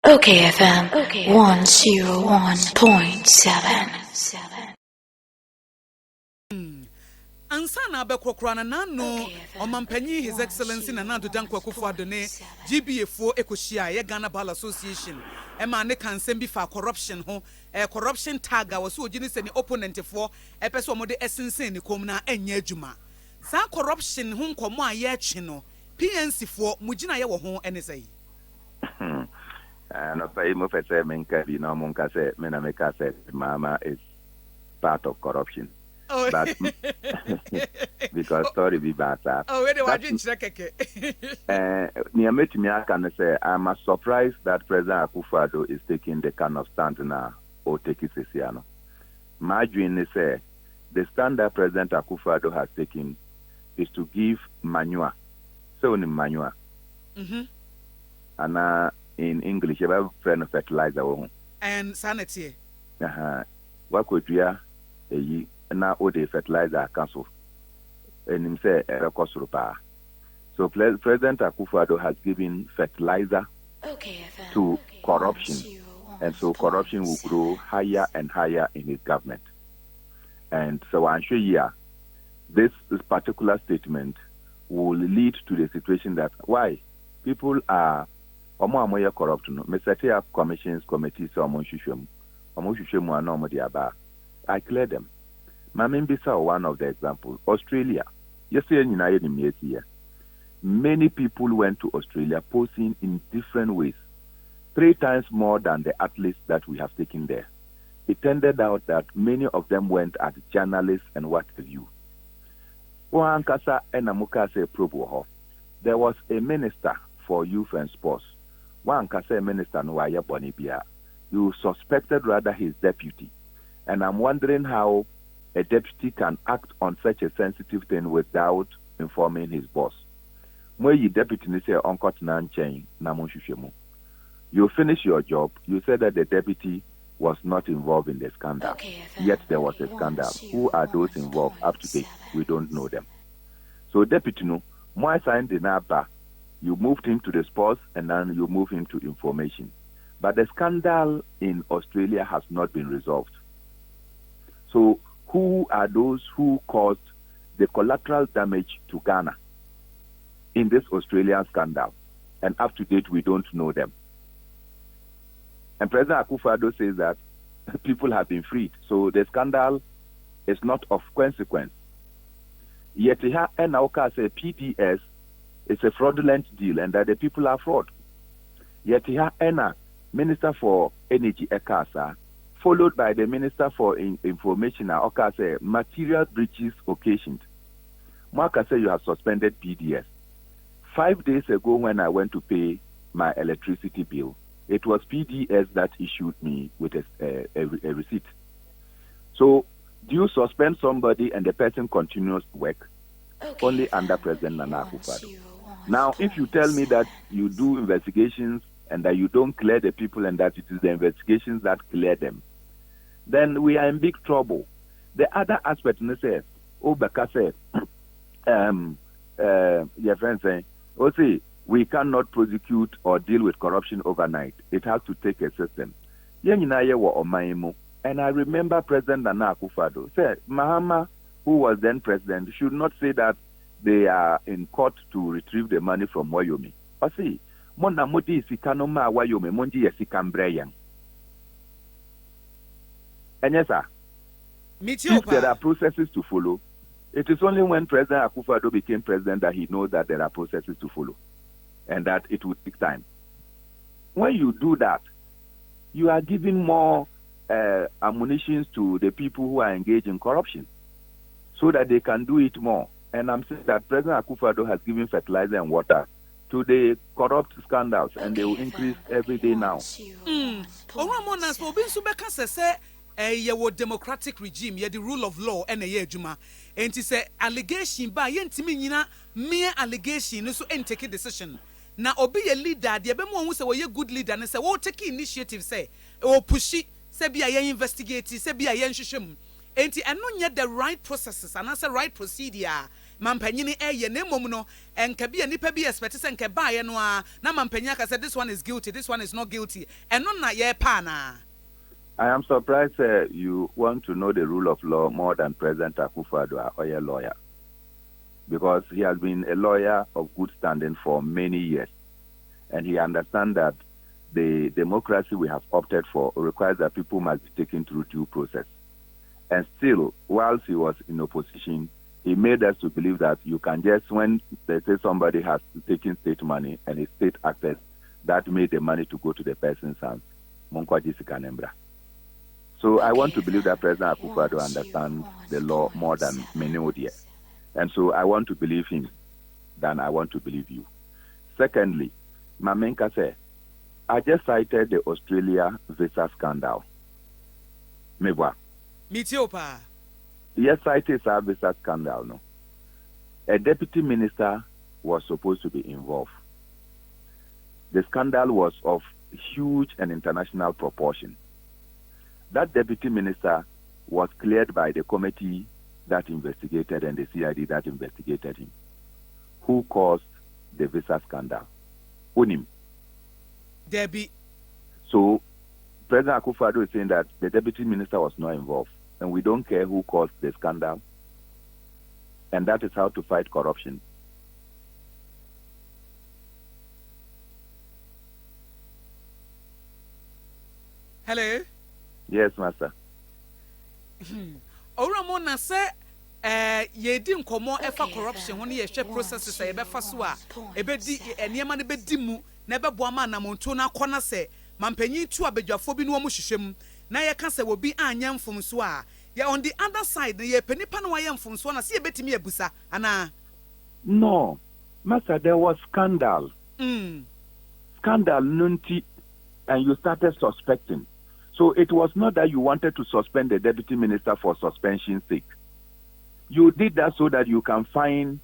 Okay, FM 101.7. Ansa na abekokora na nano omampanyi His Excellency Nana Akufo Addo ne GBA fo ekohia ye Ghana Bar Association e ma ne kansem bi fa corruption ho corruption tag a wo so ogini se ni opponent fo e pese o mo de esensen ni kom na anya adwuma sa corruption ho nkomo a ye twe no PNC fo mugina ye wo ho ene sei no pay mo fese men ka bi no mon ka se mena me ka se mama is part of corruption. Oh. But because story be bad. Oh, where do I drink keke? I'm surprised that President Akufo Addo is taking the kind of stand now or take it Sesiano. My dream is the stand that President Akufo Addo has taken is to give manure. So in manure. And in English, you have friend fertilizer. And sanity. What could you now all the fertilizer council and him say so President Akufo Addo has given fertilizer to corruption, and so corruption will grow higher and higher in his government. And so I'm sure this particular statement will lead to the situation that why people are corrupt. Me set up commissions, committees, I clear them. Mamembisa one of the examples. Australia. Many people went to Australia posing in different ways, 3 times more than the athletes that we have taken there. It turned out that many of them went as journalists and what have you. There was a minister for youth and sports. Minister you suspected rather his deputy. And I'm wondering how a deputy can act on such a sensitive thing without informing his boss. When you deputy say you finish your job, you said that the deputy was not involved in the scandal. Yet there was a scandal. Who are those involved up to date? We don't know them. So deputy more signed the NABA, you moved him to the sports and then you move him to information. But the scandal in Australia has not been resolved. So who are those who caused the collateral damage to Ghana in this Australian scandal? And up to date, we don't know them. And President Akufo Addo says that people have been freed. So the scandal is not of consequence. Yet here, Enauka says PDS is a fraudulent deal and that the people are fraud. Yet here, Minister for Energy Ekasa, followed by the Minister for Information, say material breaches occasioned. Mwaka say you have suspended PDS. 5 days ago when I went to pay my electricity bill, it was PDS that issued me with a receipt. So do you suspend somebody and the person continues to work? Only under President Nana Akufo Addo. Now, if you tell me that you do investigations and that you don't clear the people and that it is the investigations that clear them, then we are in big trouble. The other aspect says, Beka said, your friend saying, we cannot prosecute or deal with corruption overnight. It has to take a system. And I remember President Nana Akufo Addo said, Mahama, who was then president, should not say that they are in court to retrieve the money from Wyoming. Mona modi isikanoma Wyoming, monji yesikambreyan. And yes, sir, if there are processes to follow, it is only when President Akufo Addo became president that he knows that there are processes to follow and that it will take time. When you do that, you are giving more ammunition to the people who are engaged in corruption so that they can do it more. And I'm saying that President Akufo Addo has given fertilizer and water to the corrupt scandals, and they will increase every day now. Your democratic regime, the rule of law, and a year juma. And to say allegation by yentimina mere allegation, so and take a decision. Now, obey a leader, the Abemo who say, well, you're good leader, and say, oh, take initiative, say, oh, push it, say, be a investigate, say, be a yen shishim. And not yet the right processes, and answer right procedure. mampanyini eye na mmom no enka bi anipa bi expect se enka baaye no a na mampanya ka say this one is guilty, this one is not guilty. Eno na ye pa na. I am surprised you want to know the rule of law more than President Akufo Addo or a lawyer, because he has been a lawyer of good standing for many years, and he understands that the democracy we have opted for requires that people must be taken through due process. And still, whilst he was in opposition, he made us to believe that you can just, when they say somebody has taken state money and it's state access, that made the money to go to the person's hands. So I want to believe that President Akufo Addo understands the law more than Manure. And so I want to believe him than I want to believe you. Secondly, Mamenka said, I just cited the Australia visa scandal. Mebwa. Mitiopa. Yes, cited a visa scandal. No. A deputy minister was supposed to be involved. The scandal was of huge and international proportion. That deputy minister was cleared by the committee that investigated and the CID that investigated him. Who caused the visa scandal? Unim. Debbie. So, President Akufo Addo is saying that the deputy minister was not involved, and we don't care who caused the scandal. And that is how to fight corruption. Hello? Yes, Master. Mornah say ye di nkomo efa corruption ho ne ye hwe processes e be fa so a e be di enema ne be di mu na be boa ma na monto na kona se mampanyi tu abadwafo bi no mu hwehwem na ye ka se wo bi anya mfomso a ye on the other side ye panipa no waye mfomso na se ye betimi abusa ana. No, Master, there was scandal. Scandal nunti, and you started suspecting. So it was not that you wanted to suspend the deputy minister for suspension's sake. You did that so that you can find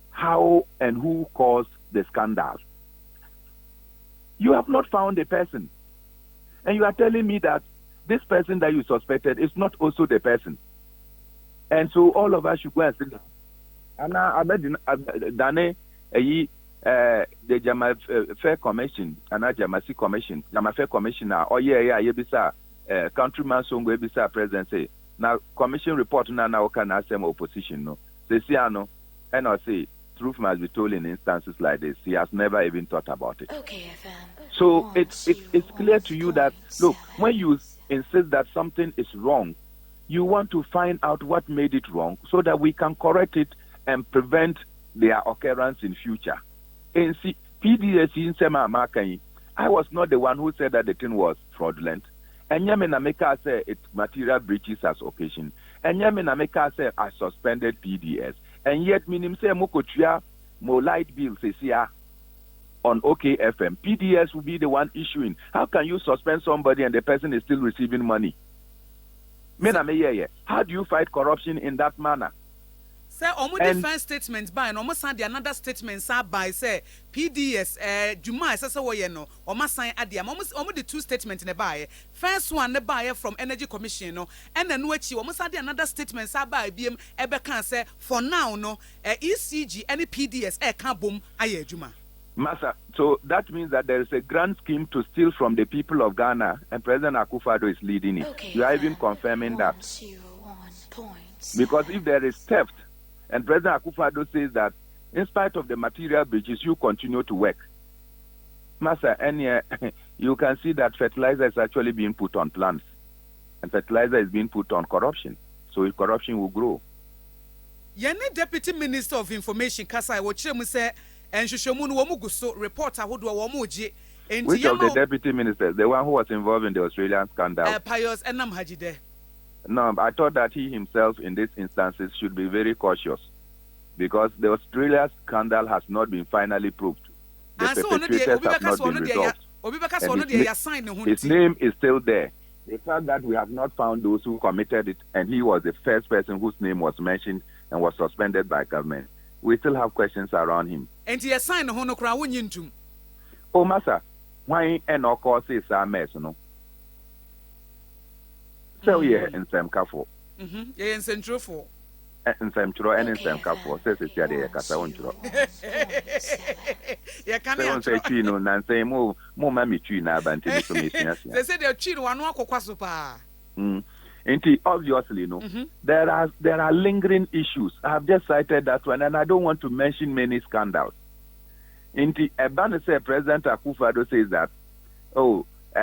how and who caused the scandal. You have not found the person. And you are telling me that this person that you suspected is not also the person. And so all of us should go and sit down. And now, the Jama Fair Commission, and Jamasi Commission, Jama Fair Commissioner, yebisa countryman songo yebisa presidency. Now commission report now can ask them opposition no. Sesiano, and I say truth must be told in instances like this. He has never even thought about it. Okay, FM. So it's clear to you that look, when you insist that something is wrong, you want to find out what made it wrong so that we can correct it and prevent their occurrence in future. In PDS in Sema Makai, I was not the one who said that the thing was fraudulent. And Yaminameka said it material breaches as occasion. And Yaminameka said I suspended PDS. And yet minim say Mokotua mo light bill says here on OKFM. PDS will be the one issuing. How can you suspend somebody and the person is still receiving money? How do you fight corruption in that manner? Say defense statement by and almost had another statement by say PDS Juma say no almost sign adia almost the two statements in the buy. First one the buyer from Energy Commission no and then which almost had another statement by BM ebe can say for now no ECG any PDS can boom aye Juma. Massa, so that means that there is a grand scheme to steal from the people of Ghana and President Akufo Addo is leading it. Okay, you are even confirming that. Because if there is theft, and President Akufo Addo says that in spite of the material breaches, you continue to work. Master, and you can see that fertilizer is actually being put on plants. And fertilizer is being put on corruption. So corruption will grow. Yene Deputy Minister of Information, Kasai, what you say, and Shushomun Womuguso, reporter who do a Womuji. Which of the deputy ministers? The one who was involved in the Australian scandal? Pius and Namhajide. No, I thought that he himself in these instances should be very cautious because the Australia scandal has not been finally proved. The perpetrators have not been resolved. His name is still there. The fact that we have not found those who committed it and he was the first person whose name was mentioned and was suspended by government, we still have questions around him. And he assigned a honokra winjum. Oh, Massa, why and of course is a mess, no? So yeah, in some careful. Yeah, in Central for. nsɛmtwerɛ ɛne nsɛmkafoɔ sɛ sɛsi ade yɛkasa wontwerɛ sɛ wo sɛ twi no nansɛn mo ma me twi na aba nti me so mesua sua sɛ de twi no wano akokwa so paa nti obviously no there are lingering issues. I have just cited that one and I don't want to mention many scandals. Nti Ebane say President Akufo Addo says that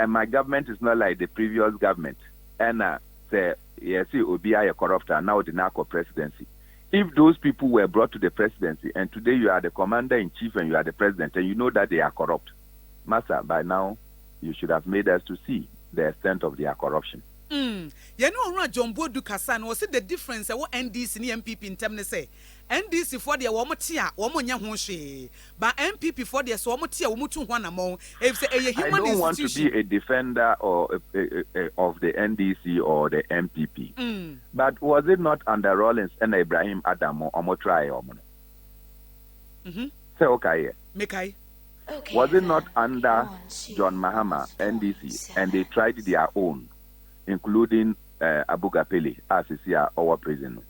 my government is not like the previous government and say yes, Obi a corruptor now the narco presidency. If those people were brought to the presidency and today you are the commander in chief and you are the president and you know that they are corrupt, Master, by now you should have made us to see the extent of their corruption. You know, John Bodu Kasan was the difference what NDC and MPP in terms say NDC for the Womotia, Womonya Honshe, but MPP for the Swomotia, Womutu Wanamo. If a human I don't want to be a defender or of the NDC or the MPP, but was it not under Rollins and Ibrahim Adamo or Motrai or Say okay, Mekai. Was it not under John Mahama NDC and they tried their own? Including Abu Gapele as is here our prison.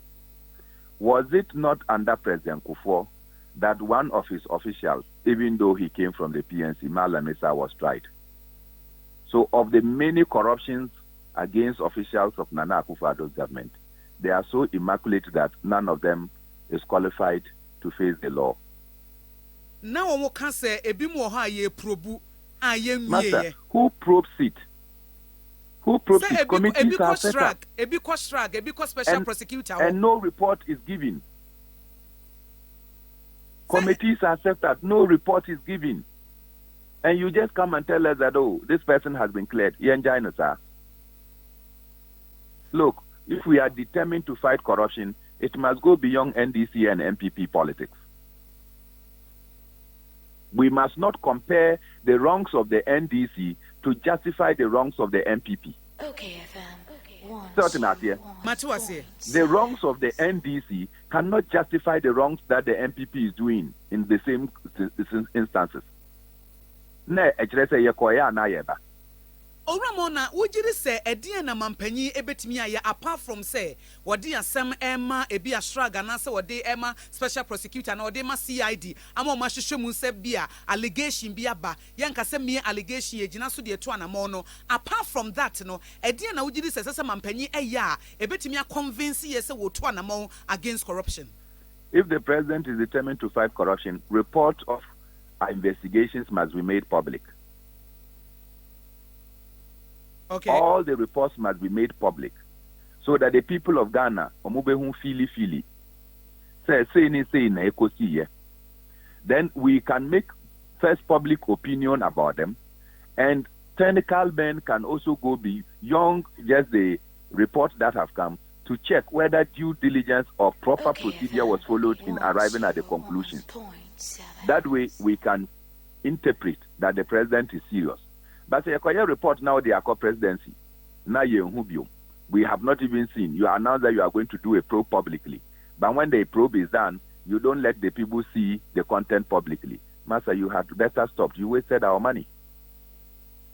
Was it not under President Akufo that one of his officials, even though he came from the PNC, Malamesa, was tried? So of the many corruptions against officials of Nana Akufo-Addo's government, they are so immaculate that none of them is qualified to face the law. Now we can say ebimu ha ye probu Master, who probes it? Who probes it? Committees are set up. Special prosecutor. And no report is given. Committees are set up. No report is given. And you just come and tell us that, this person has been cleared. Look, if we are determined to fight corruption, it must go beyond NDC and MPP politics. We must not compare the wrongs of the NDC to justify the wrongs of the MPP. Okay, FM. The wrongs of the NDC cannot justify the wrongs that the MPP is doing in the same instances. Mornah, would you say a dear Nampanyi ebetimia apart from say what dear Sam Emma ebi ashrag and answer what de Emma special prosecutor and Odema CID amo mashishumu se bia allegation biaba yanka se me allegation yejina so de tuana mono. Apart from that no a dear na would you say Mampanyi ebetimia convince yes wo tuana mo against corruption. If the president is determined to fight corruption, reports of our investigations must be made public. Okay. All the reports must be made public so that the people of Ghana, then we can make first public opinion about them, and technical men can also go beyond just the reports that have come to check whether due diligence or proper procedure was followed in arriving at the conclusion. That way we can interpret that the president is serious. But a report now the Akko presidency. Now we have not even seen. You announce that you are going to do a probe publicly. But when the probe is done, you don't let the people see the content publicly. Master, you had better stop. You wasted our money.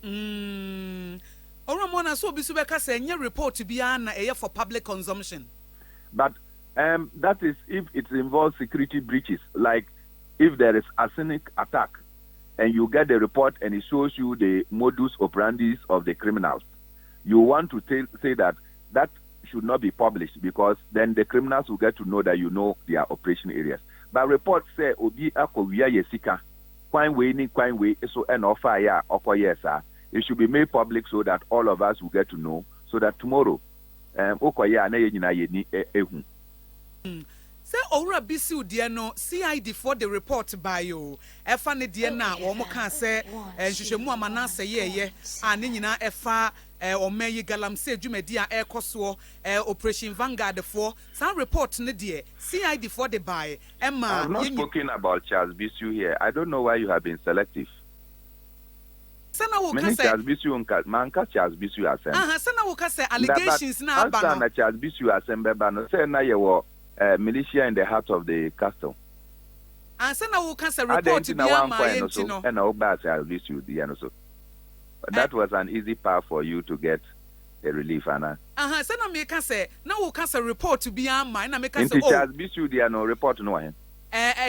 Mona so bisubeka say any report to be an for public consumption. But that is if it involves security breaches, like if there is arsenic attack, and you get the report and it shows you the modus operandi of the criminals, you want to say that should not be published because then the criminals will get to know that you know their operation areas. But reports say obi akowiya yesika kwan we so and offer ya okoyesa. It should be made public so that all of us will get to know, so that tomorrow okoya na ye nyina ye ni ehun. Say Ora Bisu Diano, CID for the report by you. Efane Diana, or Moka say, Shishemu Manase ye, and Nina Efa, or May Galam say Jumedia Air Coswo, Operation Vanguard for some report Nidia, CID for the buy. Emma, I'm not speaking about Charles Bisu here. I don't know why you have been selective. Sana woka say Charles Bisu manka Charles Bisu asem. Sana woka say allegations na abano. Na Charles Bisu asem beba say na yewo militia in the heart of the castle. And sana woka say report to be ama yentino. And oba Charles Bisu di so. That was an easy path for you to get a relief, Anna. Say na make say na wo ka say report to be am na make say oh. Charles Bisu dia no report no he.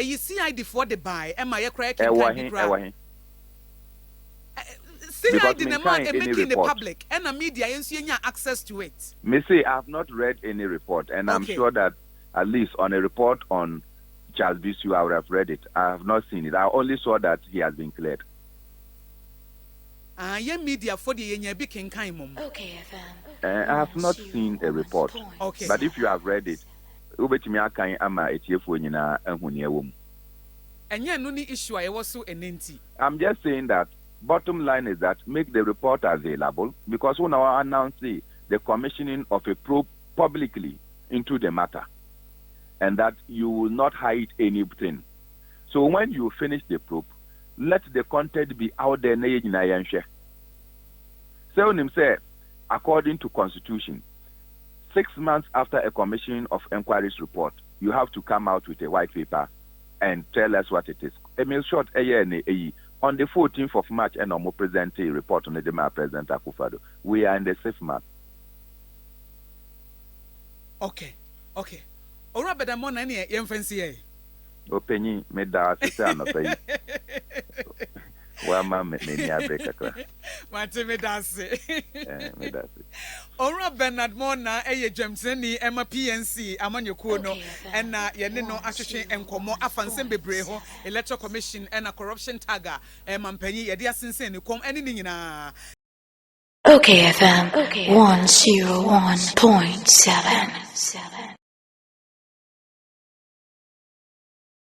You CID for the buy e ma ye cry kin kan CID the man making the public and the media you access to it. Me say I have not read any report, and I'm sure that at least on a report on Charles Bisu I would have read it. I have not seen it. I only saw that he has been cleared. Yeah, media for the big king kind. Okay, FM. I have not seen a report. Okay. But if you have read it, ubetimi akan ama etiefo nyina ahuni ewom. And yeah, no issue I was so enenti. I'm just saying that bottom line is that make the report available, because when I announce the commissioning of a probe publicly into the matter, and that you will not hide anything. So when you finish the probe, let the content be out there. So him say, according to Constitution, 6 months after a commission of inquiries report, you have to come out with a white paper and tell us what it is. Emil short on the 14th of March, and I'm present a report on the Dema President Akufo Addo. We are in the 6th month. Okay. Ora beda mo na ne yemfansi e. Openyi me da asese anopai. Wa ma me ni abeka kra. Mate me da se. Me da se. Ora Bernard Mornah eye dwamteni ema PNC amanyekuo no na ye ne no ahwehwe enkomo afansem bebre ho electoral commission na corruption tagger mampanyi ye de asensen ne kom ene nyina. Okay, FM 101.7.